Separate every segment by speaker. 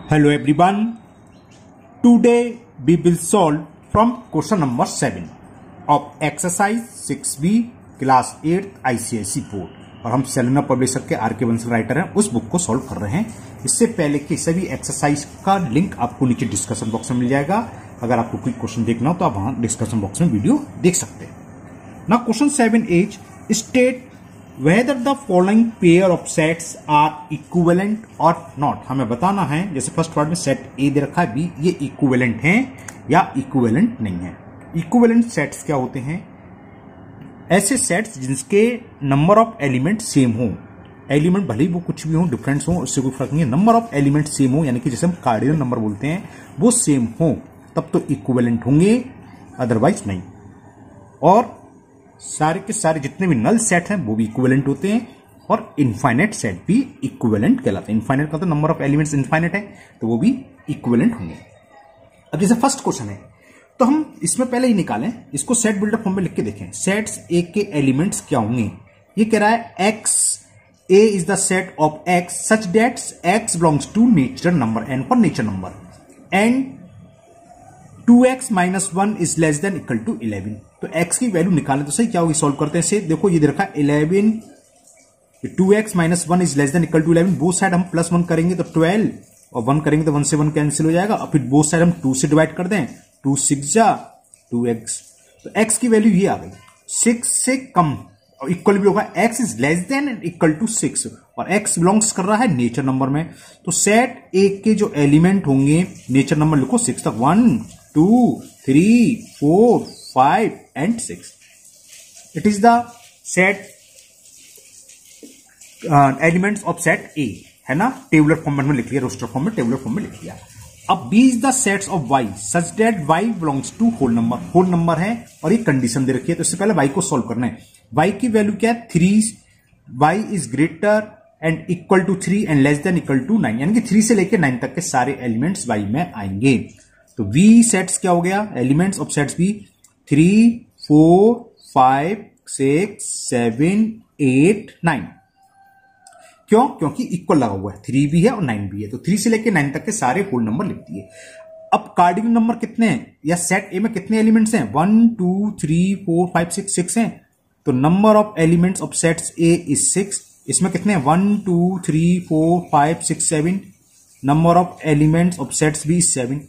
Speaker 1: Hello everyone. Today we will solve from question number 7 of exercise 6B class 8 ICSE board और हम Selena publisher के are के Bansal writer हैं, उस book को सॉल्व कर रहे हैं। इससे पहले कि सभी एक्सरसाइज का लिंक आपको नीचे डिस्कशन बॉक्स में मिल जाएगा। अगर आपको कोई क्वेश्चन देखना हो तो आप वहां डिस्कशन बॉक्स में वीडियो देख सकते हैं। Now question 7 is state whether the following pair of sets are equivalent or not। हमें बताना है, जैसे फर्स्ट पार्ट में सेट ए दे रखा है बी, ये इक्विवेलेंट हैं या इक्विवेलेंट नहीं है। इक्विवेलेंट सेट्स क्या होते हैं? ऐसे सेट्स जिनके नंबर ऑफ एलिमेंट सेम हो। एलिमेंट भले ही वो कुछ भी हो, डिफरेंस हो, उससे कोई फर्क नहीं है। नंबर ऑफ एलिमेंट सेम हो, यानी कि जैसे हम कार्डिनल नंबर बोलते हैं, वो सेम हो तब तो इक्विवेलेंट होंगे, अदरवाइज नहीं। और सारे के सारे जितने भी नल सेट हैं वो भी इक्विवेलेंट होते हैं और इनफाइनाइट सेट भी इक्विवेलेंट कहलाते हैं। इनफाइनाइट का तो नंबर ऑफ एलिमेंट्स इनफाइनाइट है तो वो भी इक्विवेलेंट होंगे। अब जैसे फर्स्ट क्वेश्चन है तो हम इसमें पहले ही निकालें, इसको सेट बिल्डर फॉर्म में लिख के देखें। सेट्स ए के एलिमेंट्स क्या होंगे? ये कह रहा है X A is the set of x such that X belongs to natural number N for natural number and 2x minus 1 is less than equal to 11। तो x की वैल्यू निकालें तो सही क्या होगी, सॉल्व करते हैं इसे। देखो ये दे रखा है 11, 2x minus 1 is less than equal to 11। Both side हम प्लस 1 करेंगे तो 12 और 1 करेंगे तो 1 से 1 कैंसिल हो जाएगा। और फिर बोथ साइड हम 2 से डिवाइड कर दें, 2 6 जा 2x। तो x की वैल्यू ये आ गई, 6 से कम और इक्वल भी होगा। x is less than and equal to 6 और x बिलोंग्स कर रहा है नेचर नंबर में। तो सेट ए के जो एलिमेंट होंगे, नेचर नंबर लिखो 6 तक, 1 2 3 4 5 and 6। It is the set elements of set A, है ना। टेबुलर फॉर्मेट में लिख लिया, रोस्टर फॉर्म में, टेबुलर फॉर्म में लिख लिया। अब B is the sets of Y such that Y belongs to whole number। Whole number है और ये कंडीशन दे रखी है, तो इससे पहले Y को सॉल्व करना है। Y की वैल्यू क्या है? 3। Y is greater and equal to 3 and less than equal to 9, यानी कि 3 से लेकर 9 तक के सारे एलिमेंट्स Y में आएंगे। तो V सेट्स क्या हो गया? एलिमेंट्स ऑफ सेट्स भी 3 4 5 6 7 8 9। क्यों? क्योंकि इक्वल लगा हुआ है, 3 भी है और 9 भी है। तो 3 से लेकर 9 तक के सारे होल नंबर लिख दिए। अब कार्डिनल नंबर कितने हैं या सेट ए में कितने एलिमेंट्स हैं? 1 2 3 4 5 6 हैं। तो number of elements of sets A is 6। इसमें कितने हैं? 1 2 3 4 5 6 7। Number of elements of sets भी 7।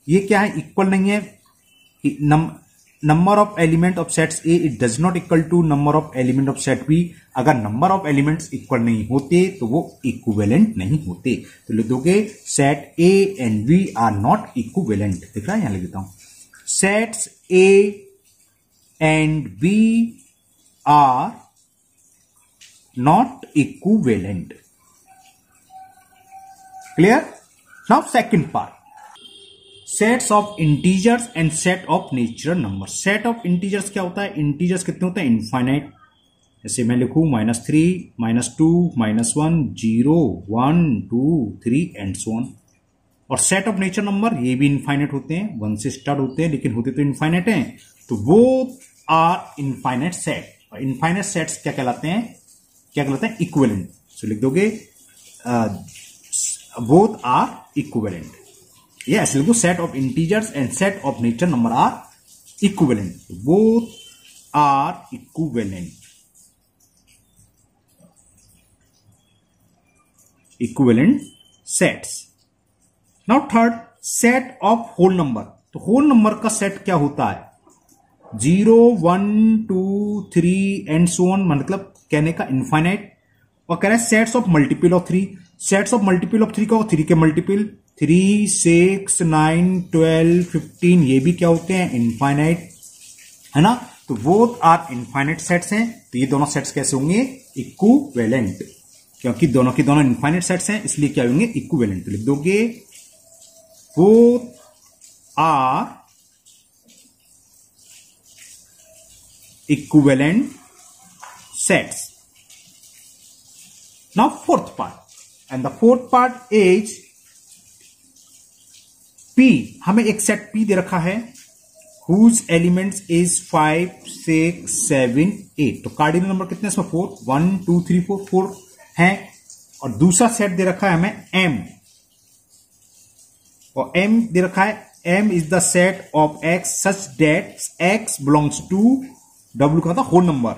Speaker 1: ये क्या है? इक्वल नहीं है। Number of element of sets A it does not equal to number of element of set B. अगर नंबर ऑफ एलिमेंट्स इक्वल नहीं होते तो वो इक्विवेलेंट नहीं होते। तो लिख दोगे set A and B are not equivalent. दिख रहा है, यहां लिख देता हूं, sets A and B are not equivalent. Clear? Now second part, sets of integers and set of natural number. Set of integers क्या होता है? इंटीजर्स कितने होते हैं? इनफाइनाइट। जैसे मैं लिखूं -3 -2 -1 0 1 2 3 एंड सो ऑन। और सेट ऑफ नेचुरल नंबर ये भी इनफाइनाइट होते हैं, 1 से स्टार्ट होते हैं लेकिन होते तो इनफाइनाइट हैं। तो वो आर इनफाइनाइट सेट। और इनफाइनाइट सेट्स क्या कहलाते हैं? क्या कहलाते हैं? इक्विवेलेंट। सो लिख दोगे बोथ आर इक्विवेलेंट। ये ऐसे लिखो, set of integers and set of natural number are equivalent. Both are equivalent. Equivalent sets. Now third, set of whole number. तो होल नंबर का सेट क्या होता है? 0 1 2 3 एंड सो ऑन, मतलब कहने का इनफाइनाइट। और कह रहा है sets of multiple of 3। Sets of multiple of 3 का 3 के मल्टीपल 3 6 9 12 15, ये भी क्या होते हैं? इनफाइनाइट, है ना। तो बोथ आर इनफाइनाइट सेट्स हैं। तो ये दोनों सेट्स कैसे होंगे? इक्विवेलेंट, क्योंकि दोनों की दोनों इनफाइनाइट सेट्स हैं, इसलिए क्या होंगे? इक्विवेलेंट। तो लिख दोगे both are equivalent sets. Now fourth part, and the fourth part is P। हमें एक सेट P दे रखा है whose elements is 5 6 7 8। तो कार्डिनल नंबर कितने इसमें? 4 1 2 3 4 4 हैं। और दूसरा सेट दे रखा है हमें M और m दे रखा है m is the set of x such that x belongs to w का था होल नंबर,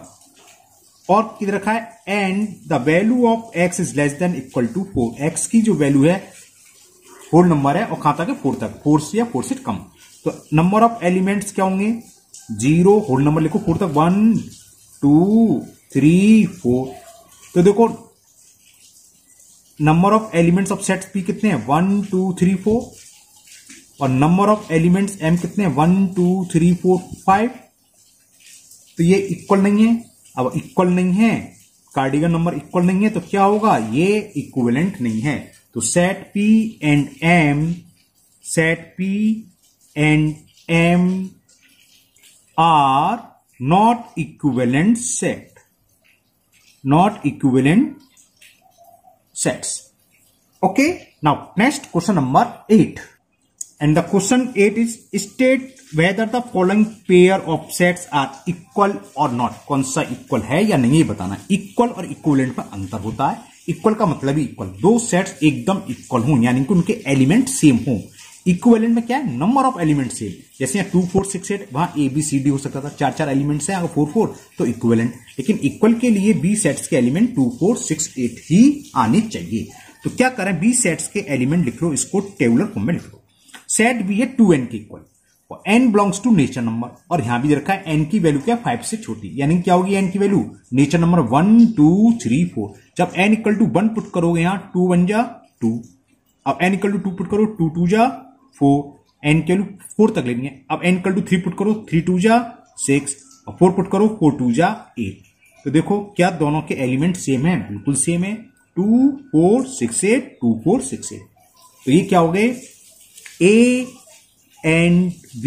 Speaker 1: और किधर रखा है and the value of x is less than equal to 4, x की जो वैल्यू है होल नंबर है और कहां तक है 4 तक, 4 से या 4 से कम। तो नंबर ऑफ एलिमेंट्स क्या होंगे 0, होल नंबर लिखो 4 तक 1 2 3 4। तो देखो number of elements of set P कितने हैं 1 2 3 4, और नंबर ऑफ एलिमेंट्स M कितने हैं 1 2 3 4 5। तो ये इक्वल नहीं है, अब इक्वल नहीं है, कार्डिगन नंबर इक्वल नहीं है तो क्या होगा, ये इक्विवेलेंट नहीं है। तो set P and M are not equivalent set, not equivalent sets. Okay, now next question number 8, and the question 8 is state whether the following pair of sets are equal or not। कौन सा equal है या नहीं ये बताना है। Equal और equivalent में अंतर होता है। इक्वल का मतलब ही इक्वल, दो सेट्स एकदम इक्वल हों यानी कि उनके एलिमेंट सेम हों। इक्विवेलेंट में क्या है, नंबर ऑफ एलिमेंट सेम, जैसे यहाँ 2 4 6 8 वहां ए बी सी डी हो सकता था, 4 4 एलिमेंट्स हैं, अगर 4 4 तो इक्विवेलेंट। लेकिन इक्वल के लिए बी सेट्स के एलिमेंट 2 4 6 8 ही आने चाहिए। तो क्या करें, बी सेट्स के एलिमेंट लिख लो, इसको टेबुलर फॉर्म में लिख लो। सेट बी है 2n के इक्वल और n belongs to nature number, और यहां भी रखा है n की वैल्यू क्या 5 से छोटी, यानी क्या होगी n की वैल्यू नेचर नंबर 1 2 3 4। जब n इक्वल टू 1 पुट करोगे यहां 2 1 जा 2, अब n इक्वल टू 2 पुट करो 2 2 जा 4, n की वैल्यू 4 तक लेनी है। अब n इक्वल टू 3 पुट करो 3 2 जा 6, और 4 पुट करो 4 2 जा 8। तो देखो क्या दोनों के एलिमेंट सेम है, बिल्कुल सेम है, 2 4 6 8 2 4 6 8। तो ये क्या हो गए, A and B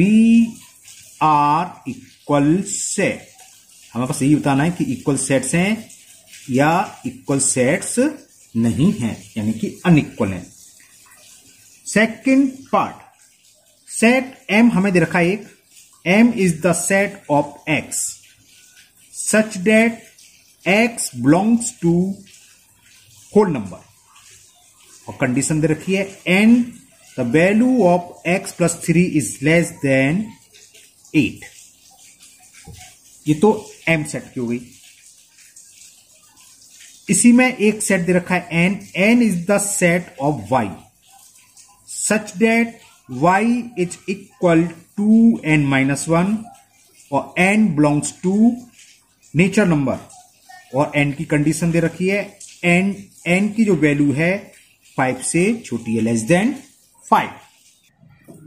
Speaker 1: are equal set. हमें बस यही बताना है कि इक्वल सेट्स हैं या इक्वल सेट्स नहीं हैं, यानी कि अनइक्वल हैं। सेकेंड पार्ट, सेट M हमें दे रखा है एक, M is the set of X such that X belongs to whole number, और कंडीशन दे रखी है and the value of x plus 3 is less than 8। ये तो M सेट की हो गई। इसी में एक सेट दे रखा है n is the set of y such that y is equal to n minus 1, और n belongs to nature number, और n की कंडीशन दे रखी है n की जो वैल्यू है 5 से छोटी है, लेस देन 5।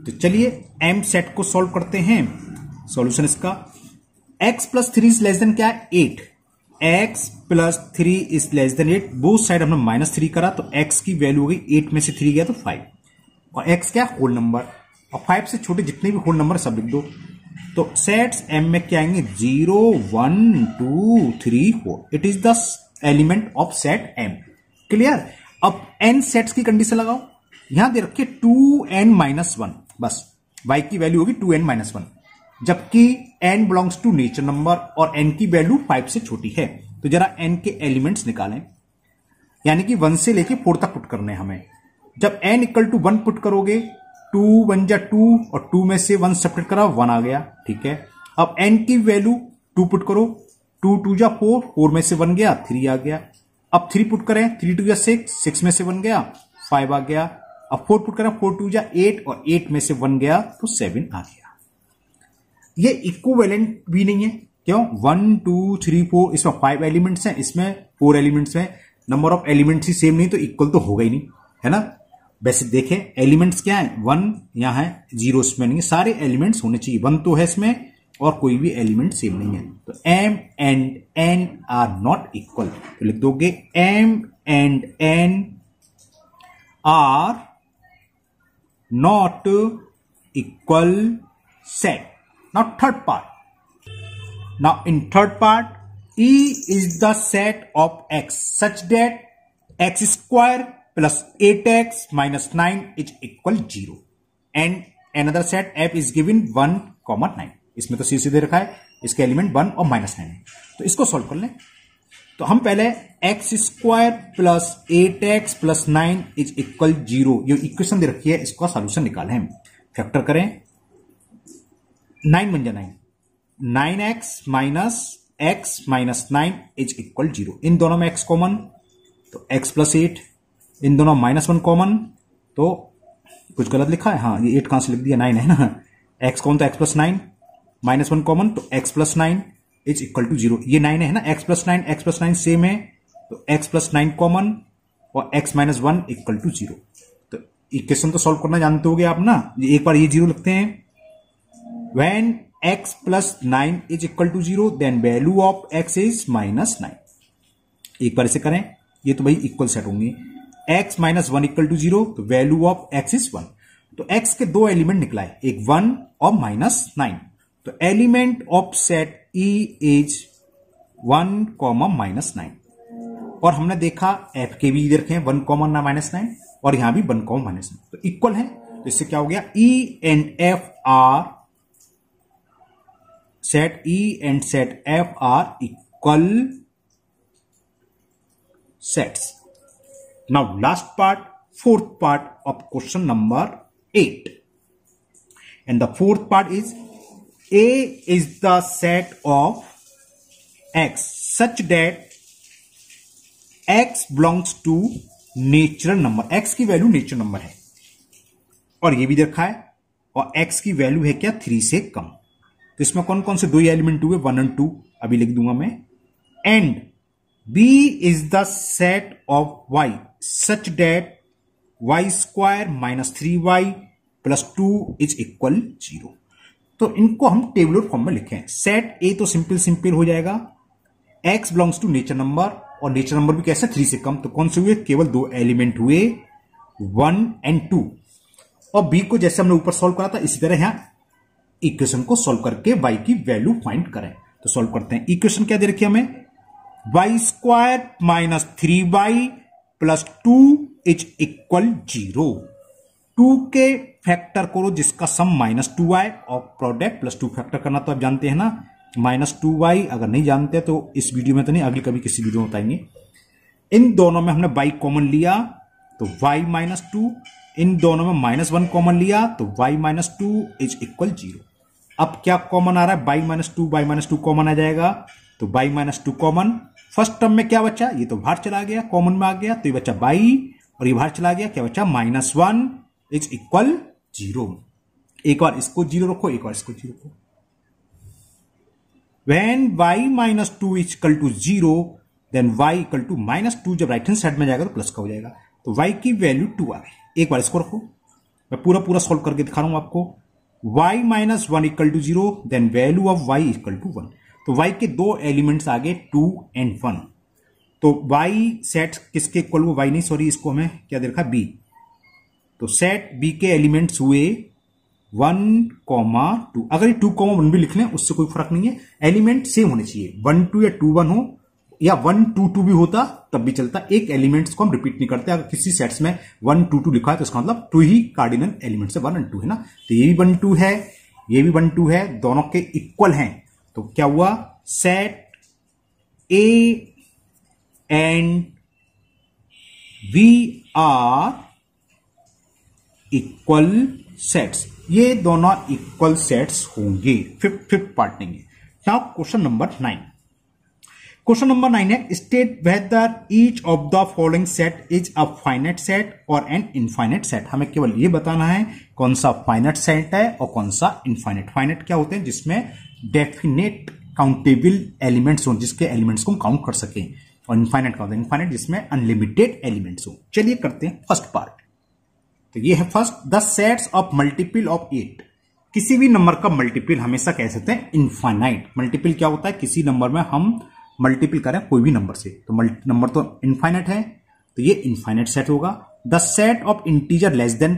Speaker 1: तो चलिए M सेट को सॉल्व करते हैं। सॉल्यूशन इसका x plus 3 is less then क्या है 8, x plus 3 is less than 8, both side हमने -3 करा तो x की वैल्यू हो गई 8 में से 3 गया तो 5, और x क्या होल नंबर, और 5 से छोटे जितने भी होल नंबर सब लिख दो। तो सेट्स M में क्या आएंगे 0 1 2 3 4, it is the element of set M। Clear. अब n सेट्स की कंडीशन लगाओ, यहां दे रखिए 2n माइनस 1, बस y की वैल्यू होगी 2n माइनस 1, जबकि n belongs to nature number और n की वैल्यू 5 से छोटी है। तो जरा n के एलिमेंट्स निकालें, यानी कि 1 से लेके 4 तक पुट करने हमें। जब n इक्वल टू 1 पुट करोगे 2 1 जा 2, और 2 में से 1 सब्ट्रैक्ट करा 1 आ गया, ठीक है। अब n की वैल्यू 2 पुट करो, 2 2 जा 4, 4 में से 1 गया 3 आ गया। अब 3 पुट करें 3 2 जा 6, 6 में से 1 गया 5 आ गया। अब 4 पुट करें 4 2 जा 8, और 8 में से 1 गया तो 7 आ गया। ये इक्विवेलेंट भी नहीं है, क्यों, 1 2 3 4, इसमें 5 एलिमेंट्स हैं, इसमें 4 एलिमेंट्स हैं, number of elements he same नहीं तो इक्वल तो होगा ही नहीं, है ना। वैसे देखें एलिमेंट्स क्या है, 1 यहां है, 0 इसमें नहीं है, सारे एलिमेंट्स होने चाहिए, 1 तो है इसमें और कोई भी एलिमेंट सेम नहीं है। तो M and N are not equal, तो लिख दोगे M and N are not equal set. Now third part. Now in third part, E is the set of X such that X square plus 8X minus 9 is equal 0, and another set F is given 1, 9। इसमें तो सीधे दे रखा है, इसके element 1 और -9 है। तो इसको सॉल्व कर लें। तो हम पहले x square plus 8x plus 9 is equal 0 ये इक्वेशन दे रखी है, इसका सॉल्यूशन निकालें हम। फैक्टर करें, 9 बन जाए 9x माइनस 9 इज इक्वल 0। इन दोनों में x कॉमन तो x प्लस 8, इन दोनों -1 कॉमन तो कुछ गलत लिखा है, हाँ ये 8 कहां से लिख दिया, 9 है ना। x कॉमन तो x प्लस 9, -1 कॉमन तो x plus 9 is equal to 0। ये 9 है ना, x प्लस 9 सेम है तो x प्लस 9 कॉमन और x माइनस 1 इक्वल टू 0। तो इक्वेशन तो सॉल्व करना जानते होगे आप ना, एक बार ये 0 लिखते हैं। When x plus 9 is equal to 0 then value of x is -9। एक बार इसे करें, ये तो भाई इक्वल सेट होंगे, x माइनस 1 इक्वल टू 0 तो वैल्यू ऑफ x इज 1। तो x के दो एलिमेंट निकला है, एक 1 और -9। तो element of set E is 1, -9। और हमने देखा f के भी इधर रखे 1, -9 और यहां भी 1, -9 तो इक्वल है। तो इससे क्या हो गया, E and F are set E and set F are equal sets. Now last part, fourth part of question number 8 and the fourth part is A is the set of X such that X belongs to natural number. X की value natural number है और ये भी देखा है, और X की value है क्या, 3 से कम। तो इसमें कौन कौन से दो एलिमेंट हुए, 1 और 2 अभी लिख दूंगा मैं। And B is the set of Y such that y square minus 3y plus 2 is equal 0। तो इनको हम टेबुलर फॉर्म में लिखें। सेट ए तो सिंपल हो जाएगा, x belongs to nature number और नेचर नंबर भी कैसे, 3 से कम। तो कौन से हुए, केवल दो एलिमेंट हुए 1 एंड 2। और b को जैसे हमने ऊपर सॉल्व करा था इसी तरह यहां इक्वेशन को सॉल्व करके y की वैल्यू फाइंड करें। तो सॉल्व करते हैं। इक्वेशन क्या दे रखी है हमें, y square minus 3y plus 2 is equal 0। 2 के फैक्टर करो जिसका सम -2 आए और प्रोडक्ट +2 फैक्टर करना तो आप जानते हैं ना। -2y अगर नहीं जानते तो इस वीडियो में तो नहीं, अगली कभी किसी वीडियो में बताएंगे। इन दोनों में हमने y कॉमन लिया तो y -2, इन दोनों में -1 कॉमन लिया तो y -2 इज इक्वल 0। अब क्या कॉमन आ रहा है, y -2 कॉमन आ जाएगा तो y -2 कॉमन। फर्स्ट टर्म में क्या बचा, ये तो बाहर चला गया, कॉमन में आ गया तो ये बचा y और ये बाहर चला गया, क्या बचा, -1 इज इक्वल 0। एक बार इसको 0 रखो, एक बार इसको 0 रखो। When y -2 is equal to 0 then y equal to -2 जब राइट हैंड साइड में जाएगा तो प्लस का हो जाएगा। तो y की वैल्यू 2 आ गई। एक बार इसको रखो, मैं पूरा सॉल्व करके दिखा रहा हूं आपको। y -1 equal to 0 then value of y equal to 1। तो y के दो एलिमेंट्स आ गए 2 एंड 1। तो y सेट किसके इक्वल हुआ, y नहीं सॉरी, इसको हमें क्या दे रखा, b। तो सेट b के एलिमेंट्स हुए 1, 2। अगर ये 2, 1 भी लिख लें उससे कोई फर्क नहीं है, एलिमेंट सेम होने चाहिए। 1, 2 या 2, 1 हो या 1, 2, 2 भी होता तब भी चलता। एक एलिमेंट्स को हम रिपीट नहीं करते। अगर किसी सेट्स में 1, 2, 2 लिखा है तो इसका मतलब 2 ही कार्डिनल एलिमेंट्स है, 1 और 2 है ना। तो ये भी 1, 2 है, ये भी 1, 2 है, दोनों के इक्वल हैं। तो क्या हुआ, set A and V are equal sets. ये दोनों इक्वल सेट्स होंगे। फिफ्थ पार्ट नहीं है। Now question number 9। Question number 9 है, state whether each of the following set is a finite set और एन इनफाइनाइट सेट। हमें केवल ये बताना है कौन सा फाइनाइट सेट है और कौन सा इनफाइनाइट। फाइनाइट क्या होते हैं, जिसमें डेफिनेट काउंटेबल एलिमेंट्स हो, जिसके एलिमेंट्स को हम काउंट कर सकें। और इनफाइनाइट का होता है इनफाइनाइट जिसमें अनलिमिटेड एलिमेंट्स हो। चलिए करते हैं फर्स्ट पार्ट। तो ये है first, the sets of multiple of 8। किसी भी नंबर का मल्टीपल हमेशा कह सकते हैं इनफाइनाइट। मल्टीपल क्या होता है, किसी नंबर में हम मल्टीपल करें कोई भी नंबर से, तो नंबर तो इनफाइनाइट है तो ये इनफाइनाइट सेट होगा। The set of integer less then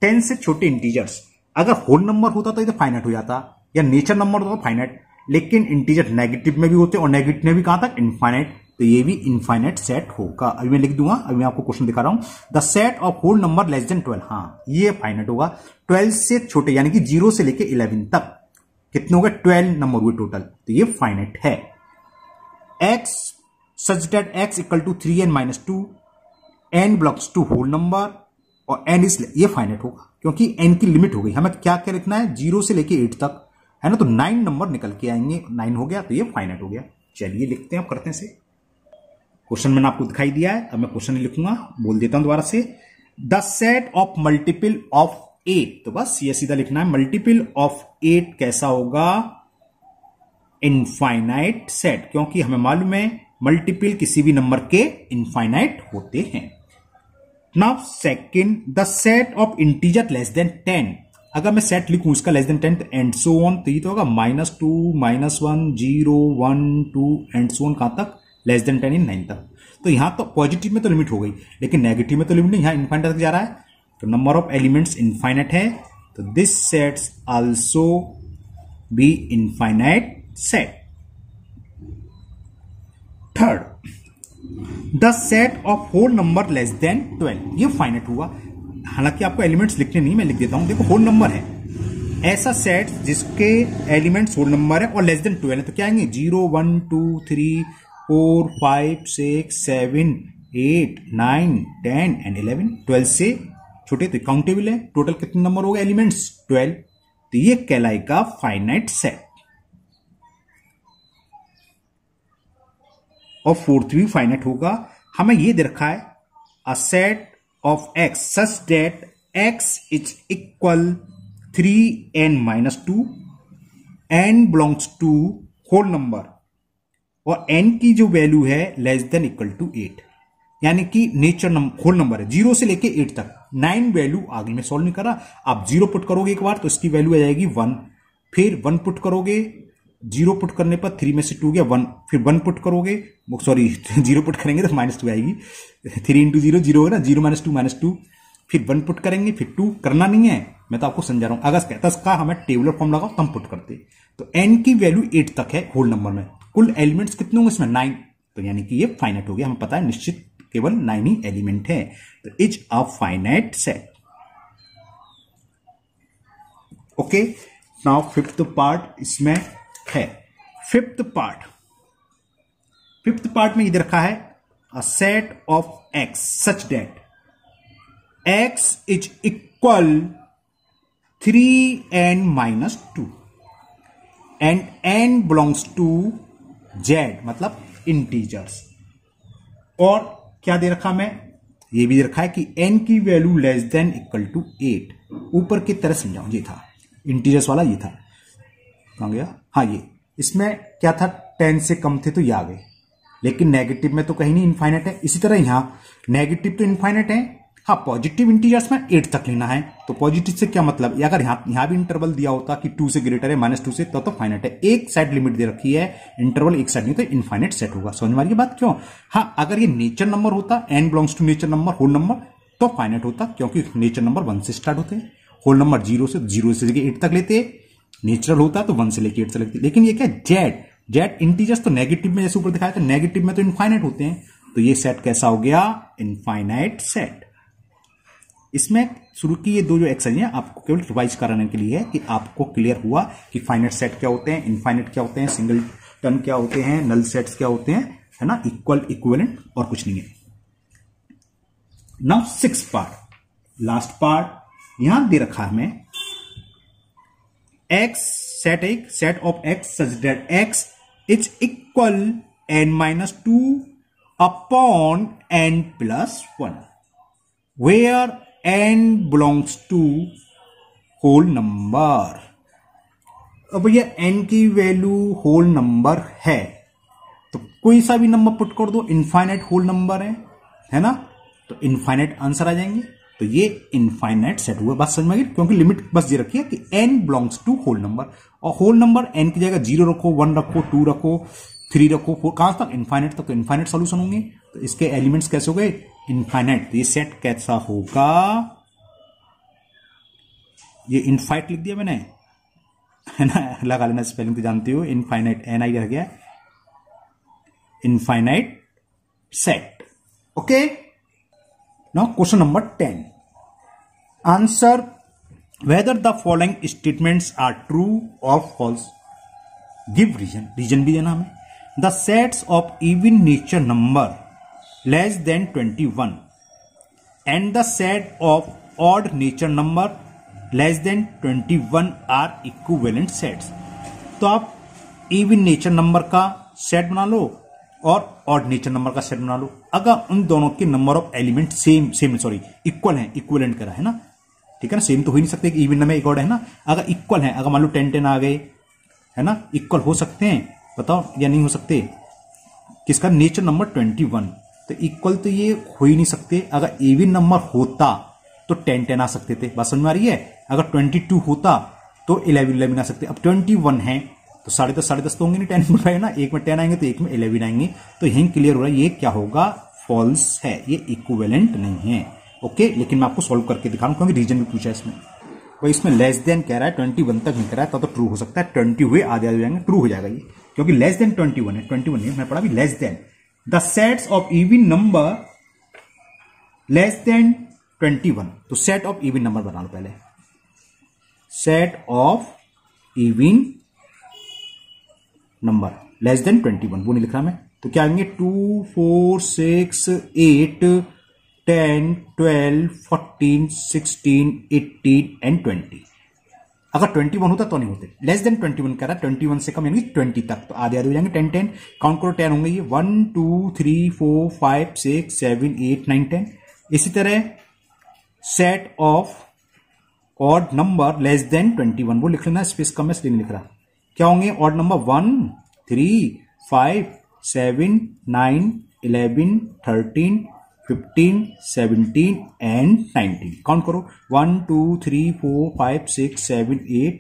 Speaker 1: 10 से छोटे इंटीजर्स। अगर होल नंबर होता तो ये फाइनाइट हो जाता, या नेचर नंबर होता तो फाइनाइट, लेकिन इंटीजर नेगेटिव में भी होते और नेगेटिव में भी कहां तक, इनफाइनाइट। तो ये भी इनफाइनाइट सेट होगा। अभी मैं लिख दूंगा, अभी मैं आपको क्वेश्चन दिखा रहा हूं। The set of whole number less than 12, हाँ ये फाइनाइट होगा। 12 से छोटे यानी कि 0 से लेके 11 तक कितने हो गए, 12 नंबर हुए टोटल, तो ये फाइनाइट है। x such that x equal to 3n-2, n belongs to whole number और n इज, ये फाइनाइट होगा क्योंकि n की लिमिट हो गई। हमें क्या क्या लिखना है, 0 से लेके 8 तक, है ना। तो 9 नंबर निकल के आएंगे, 9 हो गया तो ये फाइनाइट हो गया। चलिए लिखते हैं, अब करते हैं से। क्वेश्चन मैंने आपको दिखाई दिया है, अब मैं क्वेश्चन लिखूंगा, बोल देता हूं दोबारा से। The set of multiple of 8, तो बस ये सीधा लिखना है, मल्टीपल ऑफ 8 कैसा होगा, इनफाइनाइट सेट, क्योंकि हमें मालूम है मल्टीपल किसी भी नंबर के इनफाइनाइट होते हैं। Now second, the set of integer less then 10, अगर मैं सेट लिखूं इसका less than 10 and so on, तो ये तो होगा -2, -1, 0, 1, 2 एंड सो ऑन, कहां तक, लेस देन 10 इन 9 तक। तो यहां तो पॉजिटिव में तो लिमिट हो गई, लेकिन नेगेटिव में तो लिमिट नहीं, यहां इनफाइनाइट तक जा रहा है, तो नंबर ऑफ एलिमेंट्स इनफाइनाइट है, तो this sets also be infinite set. Third, the set of whole number less than 12, ये फाइनाइट हुआ। हालांकि आपको एलिमेंट्स लिखने नहीं, मैं लिख देता हूं, देखो होल नंबर है, ऐसा सेट जिसके एलिमेंट्स होल नंबर है और लेस देन 12 है, तो क्या आएंगे, 0, 1, 2, 3, 4, 5, 6, 7, 8, 9, 10 एंड 11। 12 से छोटे तो काउंटेबल है। टोटल कितने नंबर हो गए एलिमेंट्स, 12, तो ये कहलाएगा फाइनाइट सेट। और फोर्थ भी फाइनाइट होगा। हमें ये दे रखा है, a set of x such that x is equal 3n-2, n belongs to whole number और n की जो वैल्यू है लेस देन इक्वल टू 8, यानी कि नेचर होल नंबर है, 0 से लेके 8 तक। 9 वैल्यू आगे में सॉल्व नहीं कर रहा, आप 0 पुट करोगे एक बार तो इसकी वैल्यू आ जाएगी 1, फिर 1 पुट करोगे, 0 पुट करने पर 3 में से 2 गया 1, फिर 1 पुट करोगे, सॉरी 0 पुट करेंगे तो -2 आएगी, 3 इंटू 0 0 है ना, 0 -2 -2, फिर 1 पुट करेंगे, फिर 2 करना नहीं है, मैं तो आपको समझा रहा हूं। अगर कहता का हमें टेबुलर फॉर्म लगाओ तब पुट करते, तो n की वैल्यू 8 तक है होल नंबर में, कुल एलिमेंट्स कितने होंगे इसमें, 9, तो यानी कि ये फाइनाइट हो गया, हमें पता है निश्चित केवल 9 ही एलिमेंट है, तो is a finite set. Okay, now fifth part इसमें है। फिफ्थ पार्ट में इधर रखा है, a set of x such that x is equal 3n-2 and n belongs to z, मतलब इंटीजर्स। और क्या दे रखा मैं, ये भी दे रखा है कि n की value less than equal to 8। ऊपर की तरह समझाऊं, ये था इंटीजर्स वाला, ये था, कहां गया, हाँ ये, इसमें क्या था, 10 से कम थे तो ये आ गए, लेकिन नेगेटिव में तो कहीं नहीं इनफाइनाइट है। इसी तरह यहां नेगेटिव तो इनफाइनाइट है, हाँ पॉजिटिव इंटीजर्स में 8 तक लेना है, तो पॉजिटिव से क्या मतलब, अगर यहां भी इंटरवल दिया होता कि 2 से ग्रेटर है -2 से, तो फाइनाइट है। एक साइड लिमिट दे रखी है, इंटरवल एक साइड नहीं, तो इनफाइनाइट सेट होगा। समझ में आ रही है बात, क्यों, हाँ अगर ये नेचर नंबर होता, n belongs to nature number whole number, तो फाइनाइट होता, क्योंकि नेचर नंबर 1 से स्टार्ट होते हैं, होल नंबर 0 से लेके 8 तक लेते हैं, नेचुरल होता तो 1 से लेके 8 से लेते, लेकिन ये क्या, जेड इंटीजर्स तो नेगेटिव में, जैसे ऊपर दिखाया था नेगेटिव में तो इनफाइनाइट होते हैं, तो ये सेट कैसा हो गया, इनफाइनाइट सेट। इसमें शुरू की ये दो जो एक्सरसाइज है आपको केवल रिवाइज कराने के लिए है कि आपको क्लियर हुआ कि फाइनाइट सेट क्या होते हैं, इनफाइनाइट क्या होते हैं, सिंगल टर्न क्या होते हैं, नल सेट्स क्या होते हैं, है ना, इक्वल, इक्विवेलेंट और कुछ नहीं है। Now sixth part, last part यहां दे रखा है हमें, x set of x such that x is equal n-2 upon n+1 where n belongs to whole number. अब भैया n की वैल्यू होल नंबर है तो कोई सा भी नंबर पुट कर दो, इनफाइनाइट होल नंबर है ना, तो इनफाइनाइट आंसर आ जाएंगे। तो ये इनफाइनाइट सेट हुआ, बात समझ में आ गई, क्योंकि लिमिट बस ये रखी है कि n belongs to whole number, और होल नंबर n की जगह 0 रखो, 1 रखो, 2 रखो, 3 रखो, 4 कहां तक इनफाइनाइट तक, तो इनफाइनाइट सॉल्यूशन होंगे। तो इसके एलिमेंट्स कैसे हो गए, इनफाइनाइट। तो ये सेट कैसा होगा, ये इनफाइट लिख दिया मैंने, है ना, लगा लेना, स्पेलिंग तो जानते हो, इनफाइनाइट NI रह गया, infinite set. Okay, now question number 10, answer whether the following statements are true और फॉल्स, गिव रीजन, रीजन भी देना हमें। The sets of even nature number less than 21 and the set of odd nature number less than 21 are equivalent sets. तो आप even nature number का set बना लो और ऑड नेचर नंबर का सेट बना लो। अगर उन दोनों के नंबर ऑफ एलिमेंट इक्वल है, इक्विवेलेंट करा है ना, ठीक है ना, सेम तो हो ही नहीं सकते कि इवन में एक ऑड है ना। अगर इक्वल है, अगर मान लो 10-10 आ गए है ना, इक्वल हो सकते हैं, बताओ या नहीं हो सकते। किसका नेचर नंबर 21, तो इक्वल तो ये हो ही नहीं सकते। अगर इवन नंबर होता तो 10-10 आ सकते थे, बात समझ में आ रही है। अगर 22 होता तो 11-11 आ सकते। अब 21 है तो 10.5 तो होंगे नहीं, 10 में ना, एक में 10 आएंगे तो एक में 11 आएंगे। तो यही क्लियर हो रहा है ये क्या होगा, फॉल्स है, ये इक्विवेलेंट नहीं है। ओके, लेकिन मैं आपको सॉल्व करके दिखा रहा हूं क्योंकि रीजन भी पूछा है इसमें। भाई इसमें लेस देन कह रहा है, 21 तक नहीं कह रहा है, तो ट्रू हो सकता है। 20 हुए आधे आधे जाएंगे, ट्रू हो जाएगा ये, क्योंकि लेस देन 21 है। 21 नहीं मैं पढ़ा भी, less than the sets of even number less than 21। तो सेट ऑफ इवन नंबर बना लो पहले, set of even number less than 21, वो नहीं लिख रहा मैं, तो क्या आएंगे 2, 4, 6, 8, 10, 12, 14, 16, 18 एंड 20। अगर 21 होता तो नहीं होते। लेस देन 21 कह रहा है, 21 से कम यानी 20 तक, तो आधे आधे हो जाएंगे। 10-10 काउंट करो, 10 होंगे ये, 1, 2, 3, 4, 5, 6, 7, 8, 9, 10। इसी तरह set of odd number less than 21, वो लिख लेना, स्पेस कम है इसलिए नहीं लिख रहा। क्या होंगे ऑड नंबर 1, 3, 5, 7, 9, 11, 13, 15, 17 एंड 19। काउंट करो, 1, 2, 3, 4, 5, 6, 7, 8,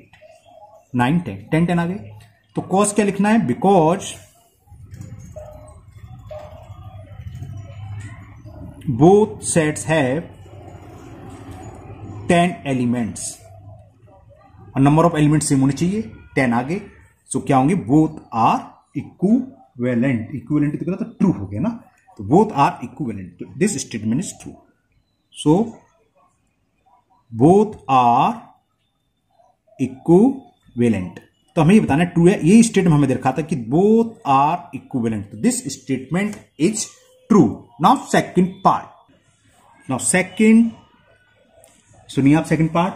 Speaker 1: 9, 10, 10 आ गए। तो कॉज क्या लिखना है, because both sets have 10 elements और नंबर ऑफ एलिमेंट्स सेम होने चाहिए, 10 आगे। सो क्या होंगे, बोथ आर इक्विवेलेंट। इक्विवेलेंट तो ट्रू हो गया ना, तो both are equivalent, this statement is true. So both are equivalent, तो हमें ये बताना है ट्रू है। ये स्टेटमेंट हमें देखा था कि बोथ आर इक्विवेलेंट, तो this statement is true. Now second part, now second सुनिए आप, second part,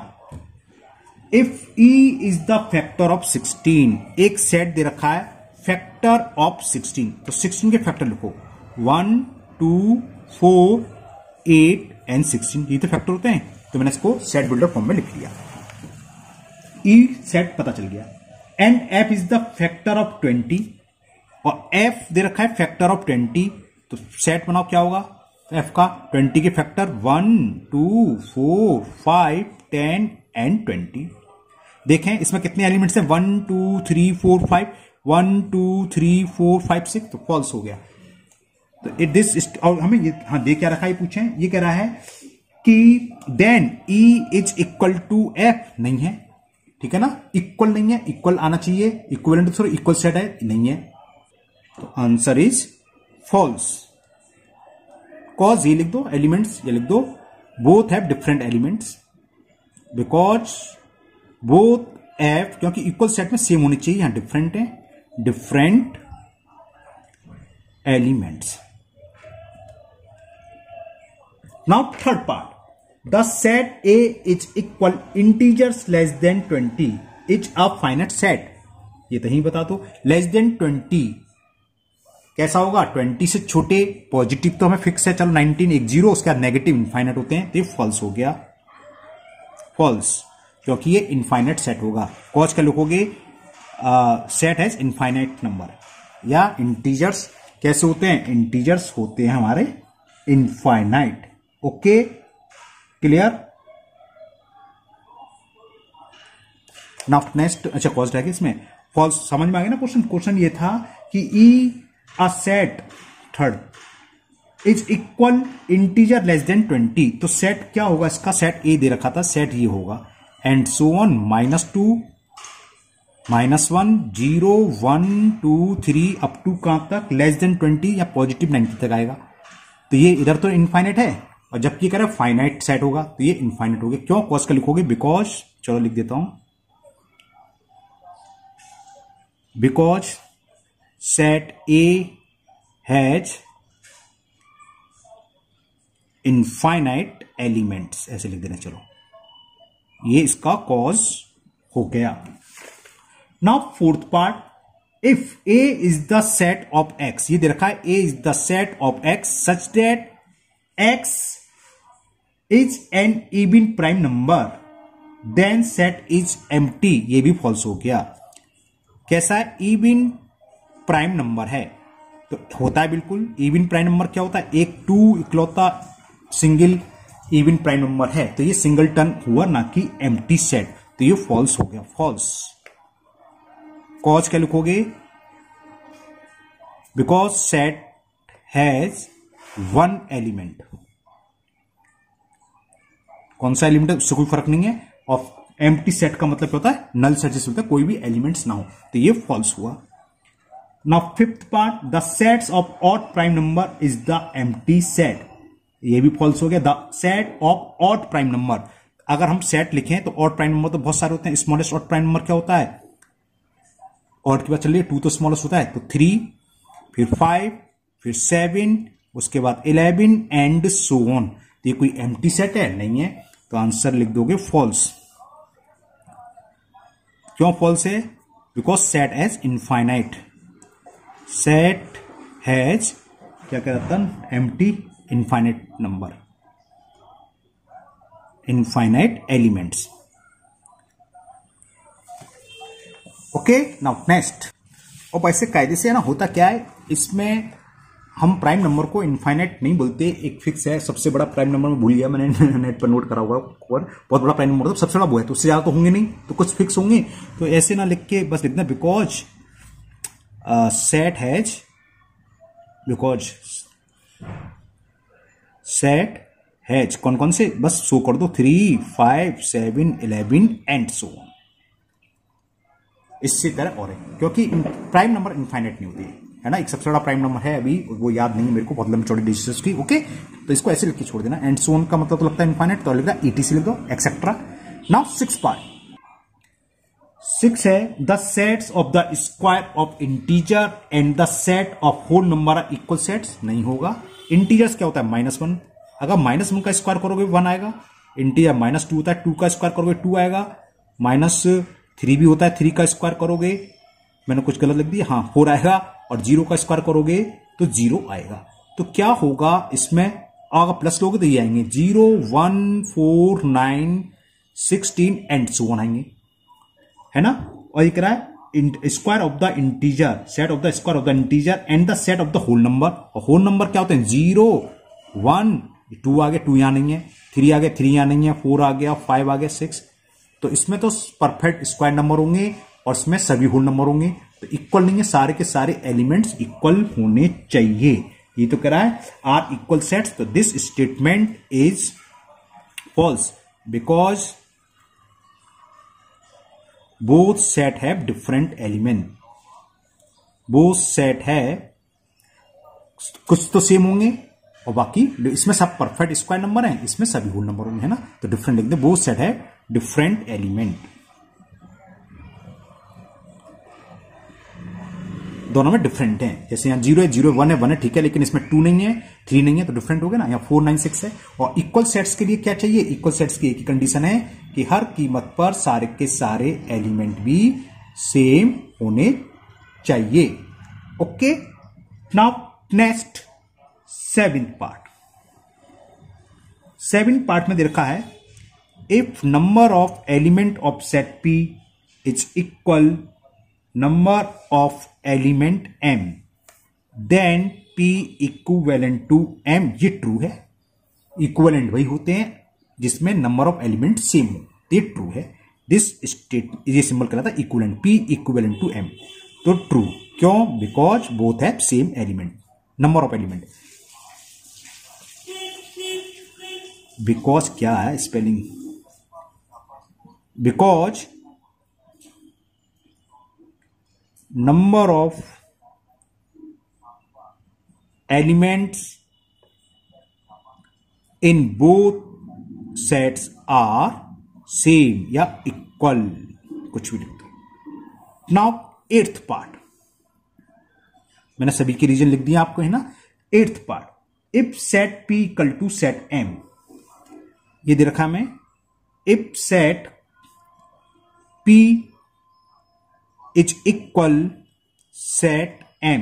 Speaker 1: if E is the factor of 16, एक सेट दे रखा है फैक्टर ऑफ 16, तो 16 के फैक्टर लिखो, 1, 2, 4, 8 एंड 16, ये तो फैक्टर होते हैं। तो मैंने इसको सेट बिल्डर फॉर्म में लिख लिया, ई सेट पता चल गया। And F is the factor of 20, और एफ दे रखा है फैक्टर ऑफ 20, तो सेट बनाओ क्या होगा एफ का, 20 के फैक्टर 1, 2, 4, 5, 10 एंड 20। देखें इसमें कितने एलिमेंट्स हैं, 1, 2, 3, 4, 5, 1, 2, 3, 4, 5, 6, तो फॉल्स हो गया। तो दिस, और हमें ये हाँ दे क्या रखा है, पूछे ये कह रहा है कि then E is equal to F, नहीं है, ठीक है ना, इक्वल नहीं है, इक्वल आना चाहिए, इक्वलेंट सॉरी इक्वल सेट है, नहीं है, तो आंसर इज फॉल्स। कॉज ये लिख दो, एलिमेंट्स ये लिख दो, both have different elements, because both F, क्योंकि इक्वल सेट में सेम होनी चाहिए, यहां डिफरेंट है, different elements. Now third part, the set A is equal integers less than 20 is a finite set. ये तो ही बता दो, लेस देन 20 कैसा होगा, 20 से छोटे, पॉजिटिव तो हमें फिक्स है, चलो 19 एक जीरो, उसके बाद नेगेटिव इनफाइनाइट होते हैं, तो ये फॉल्स हो गया, फॉल्स, क्योंकि ये इनफाइनाइट सेट होगा। कॉज क्या लिखोगे, सेट हैज इनफाइनाइट नंबर, या इंटीजर्स कैसे होते हैं, इंटीजर्स होते हैं हमारे infinite. Okay clear. Now next, अच्छा कॉज रह गया इसमें, फॉल्स समझ में आ गया ना क्वेश्चन। क्वेश्चन ये था कि E a set third is equal integer less than 20, तो सेट क्या होगा इसका, सेट ए दे रखा था, सेट ये होगा, and so on, -2, -1, 0, 1, 2, 3 up to कहां तक, लेस देन 20 या पॉजिटिव 90 तक आएगा। तो ये इधर तो इनफाइनाइट है, और जबकि ये कह रहा है फाइनाइट सेट होगा, तो ये इनफाइनाइट हो गया। क्यों, कॉज का लिखोगे, बिकॉज, चलो लिख देता हूं, because set A has infinite elements, ऐसे लिख देना। चलो ये इसका कॉज हो गया। Now fourth part, if A is the set of x, ये दे रखा है A is the set of x such that x is an even prime number then set is empty, ये भी फॉल्स हो गया। कैसा है? इवन प्राइम नंबर है तो होता है बिल्कुल। इवन प्राइम नंबर क्या होता है? एक टू इकलौता सिंगल इवन प्राइम नंबर है, तो ये सिंगल टर्न हुआ ना कि एम्प्टी सेट, तो ये फॉल्स हो गया, फॉल्स। कॉज क्या लिखोगे? Because set has one element. कौन सा एलिमेंट है उससे कोई फर्क नहीं है, और एम्प्टी सेट का मतलब क्या होता है? नल सेट जिसमें होता है कोई भी एलिमेंट्स ना हो, तो ये फॉल्स हुआ। Now fifth part, the sets of odd prime number is the empty set, ये भी फॉल्स हो गया। The set of odd prime number, अगर हम सेट लिखें तो ऑड प्राइम नंबर तो बहुत सारे होते हैं। स्मॉलेस्ट ऑड प्राइम नंबर क्या होता है? ऑड की बात चल रही है, 2 तो स्मॉलेस्ट होता है, तो 3, फिर 5, फिर 7, उसके बाद 11 एंड सो ऑन। तो ये कोई एम्प्टी सेट है? नहीं है, तो आंसर लिख दोगे फॉल्स। क्यों फॉल्स है? Because set has infinite, set has क्या कहता है? Empty infinite number, infinite elements. Okay, now next. अब ऐसे कायदे से ना होता क्या है, इसमें हम प्राइम नंबर को इनफाइनाइट नहीं बोलते, एक फिक्स है। सबसे बड़ा प्राइम नंबर में भूल गया मैंने, नेट पर नोट करा हुआ, बहुत बड़ा प्राइम नंबर तो सबसे बड़ा वो है, तो उससे ज्यादा तो होंगे नहीं, तो कुछ फिक्स होंगे। तो ऐसे ना लिख के बस लिखना because set has, because set has कौन कौन से, बस शो कर दो 3, 5, 7, 11 एंड सो ऑन। इससे तरह और है, क्योंकि प्राइम नंबर इनफाइनाइट नहीं होती है ना। एक सबसे बड़ा प्राइम नंबर है, अभी वो याद नहीं है मेरे को, बहुत लंबी चौड़ी डिजिट्स की। ओके, तो इसको ऐसे लिख के छोड़ देना। एंड सो ऑन का मतलब तो लगता है इनफाइनाइट, तो लिख दो ETC लिख दो, एक्सेट्रा। नाउ 6 पार्ट, 6 है the sets of the square of integer and the set of whole number are equal sets, नहीं होगा। इंटीजर्स क्या होता है? -1, अगर -1 का स्क्वायर करोगे 1 आएगा। इंटीजर -2 होता है, 2 का स्क्वायर करोगे 2 आएगा। -3 भी होता है, 3 का स्क्वायर करोगे, मैंने कुछ गलत लिख दिया, हाँ 4 आएगा। और 0 का स्क्वायर करोगे तो 0 आएगा। तो क्या होगा इसमें? अगर प्लस लोगे तो ये आएंगे 0, 1, 4, 9, 16 एंड सो ऑन आएंगे, है ना। और ये कह रहा है square of the integer, set of the square of the integer and the set of the whole number. और होल नंबर क्या होते हैं? 0, 1, 2 आ गया, 2 यहां नहीं है, 3 आ गया, 3 यहां नहीं है, 4 आ गया, 5 आ गया, 6। तो इसमें तो परफेक्ट स्क्वायर नंबर होंगे और इसमें सभी होल नंबर होंगे, तो इक्वल नहीं है, सारे के सारे एलिमेंट्स इक्वल होने चाहिए। ये तो कह रहा है आर इक्वल सेट्स, तो this statement is false because both set have different element. Both set है, कुछ तो सेम होंगे और बाकी इसमें सब परफेक्ट स्क्वायर नंबर हैं, इसमें सभी होल नंबर होंगे, है ना। तो डिफरेंट लिख दे, बोथ सेट है डिफरेंट एलिमेंट, दोनों में डिफरेंट हैं। जैसे यहाँ 0 है, 0 1 है, 1 है, ठीक है, लेकिन इसमें 2 नहीं है, 3 नहीं है, तो डिफरेंट हो गया ना। यहाँ 4, 9, 6 है। और इक्वल सेट्स के लिए क्या चाहिए? इक्वल सेट्स की एक ही कंडीशन है कि हर कीमत पर सारे के सारे एलिमेंट भी सेम होने चाहिए। Okay, now next 7th part. 7th part में दे रखा है if number of element of set P is equal number of element M then P equivalent to M। ये ट्रू है, इक्विवेलेंट वही होते हैं जिसमें नंबर ऑफ एलिमेंट सेम हो, ये ट्रू है। दिस स्टेट, ये सिंबल कहलाता है equivalent, P equivalent to M, तो ट्रू। क्यों? Because both have same element, number of element. Because क्या है spelling? Because number of elements in both sets are same या इक्वल, कुछ भी लिख दो। नाउ 8th पार्ट, मैंने सभी के रीजन लिख दिया आपको, है ना। 8th part, if set P equal to set M, ये दे रखा मैं, if set P is equal set M,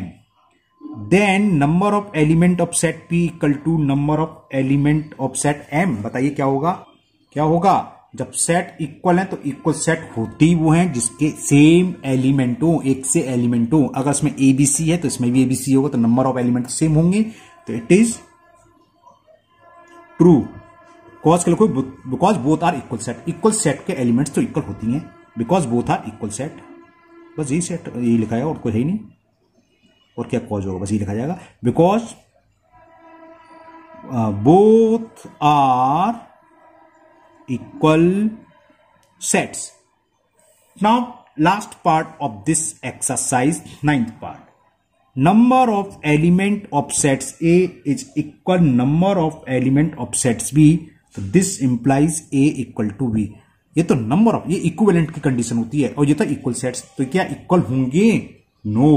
Speaker 1: then number of element of set P equal to number of element of set M। बताइए क्या होगा, क्या होगा? जब सेट इक्वल है तो इक्वल सेट होते ही वो हैं जिसके सेम एलिमेंट हो, एक से एलिमेंट हो। अगर इसमें ABC है तो इसमें भी ABC होगा, तो नंबर ऑफ एलिमेंट सेम होंगे, तो इट इज ट्रू। कॉज के लिखो, because both are equal set, equal set के एलिमेंट्स तो इक्वल होती हैं, because both are equal set. बस यही सेट, यही लिखा है और कोई है ही नहीं। और क्या कॉज होगा, बस ये लिखा जाएगा, because both are equal sets. Now last part of this exercise, 9th part, number of element of sets A is equal number of element of sets B, so this implies A equal to B। ये तो number of, ये equivalent की condition होती है, और ये तो equal sets, तो क्या इक्वल होंगे? नो।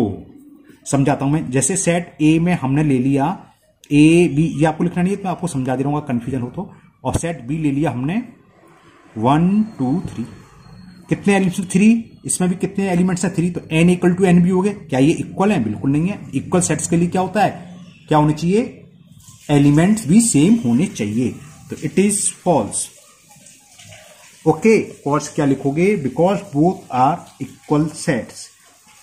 Speaker 1: समझाता हूं मैं, जैसे सेट A में हमने ले लिया A B, ये आपको लिखना नहीं है, मैं आपको समझा दे रहा हूँ कंफ्यूजन हो तो। और सेट B ले लिया हमने 1 2 3, कितने एलिमेंट्स? 3, इसमें भी कितने एलिमेंट्स हैं? 3, तो n इक्वल टू n भी हो गए। क्या ये इक्वल है? बिल्कुल नहीं है। इक्वल सेट्स के लिए क्या होता है, क्या होने चाहिए? एलिमेंट्स भी सेम होने चाहिए, तो it is false. Okay, cause क्या लिखोगे? Because both are equal sets,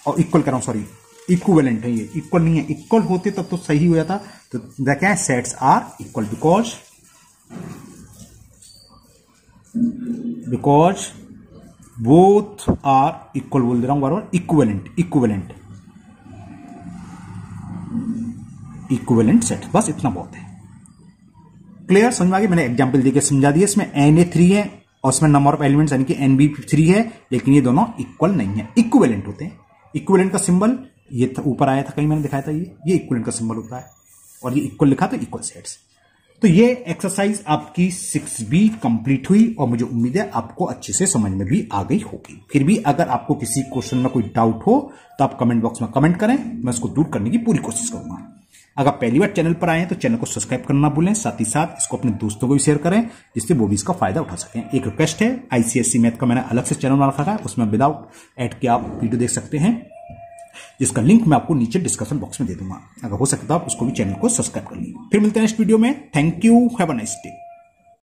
Speaker 1: और इक्वल कर रहा हूं, सॉरी, इक्विवेलेंट है, ये इक्वल नहीं है। इक्वल होते तब तो सही हो जाता, तो क्या है, sets are equal, because both are equal, बोल दे रहा हूं बार बार, इक्विवेलेंट सेट। बस इतना बहुत है। क्लियर, समझ में आ गया? मैंने एग्जांपल देके समझा दिया। इसमें Na3 है और इसमें नंबर ऑफ एलिमेंट्स यानी कि NB3 है, लेकिन ये दोनों इक्वल नहीं है, इक्विवेलेंट होते हैं। इक्विवेलेंट का सिंबल ये ऊपर आया था, कहीं मैंने दिखाया था, ये इक्विवेलेंट का सिंबल होता है, और ये इक्वल लिखा तो इक्वल सेट्स। तो ये एक्सरसाइज आपकी 6B कंप्लीट हुई, और मुझे उम्मीद है आपको अच्छे से समझ में भी आ गई होगी। फिर भी अगर आपको किसी क्वेश्चन में कोई डाउट हो तो आप कमेंट बॉक्स में कमेंट करें, मैं उसको दूर करने की पूरी कोशिश करूंगा। अगर पहली बार चैनल पर आए हैं तो चैनल को सब्सक्राइब करना ना भूलें, साथ ही साथ इसको अपने दोस्तों को भी शेयर करें, जिससे वो भी इसका फायदा उठा सकें। एक रिक्वेस्ट है, ICSE मैथ का मैंने अलग से चैनल बना रखा है, उसमें विदाउट एड के आप वीडियो देख सकते हैं, जिसका लिंक मैं आपको नीचे डिस्क्रिप्शन बॉक्स में दे दूंगा। अगर हो सकता है आप उसको भी चैनल को सब्सक्राइब कर लीजिए। फिर मिलते हैं नेक्स्ट वीडियो में। Thank you, have a nice day.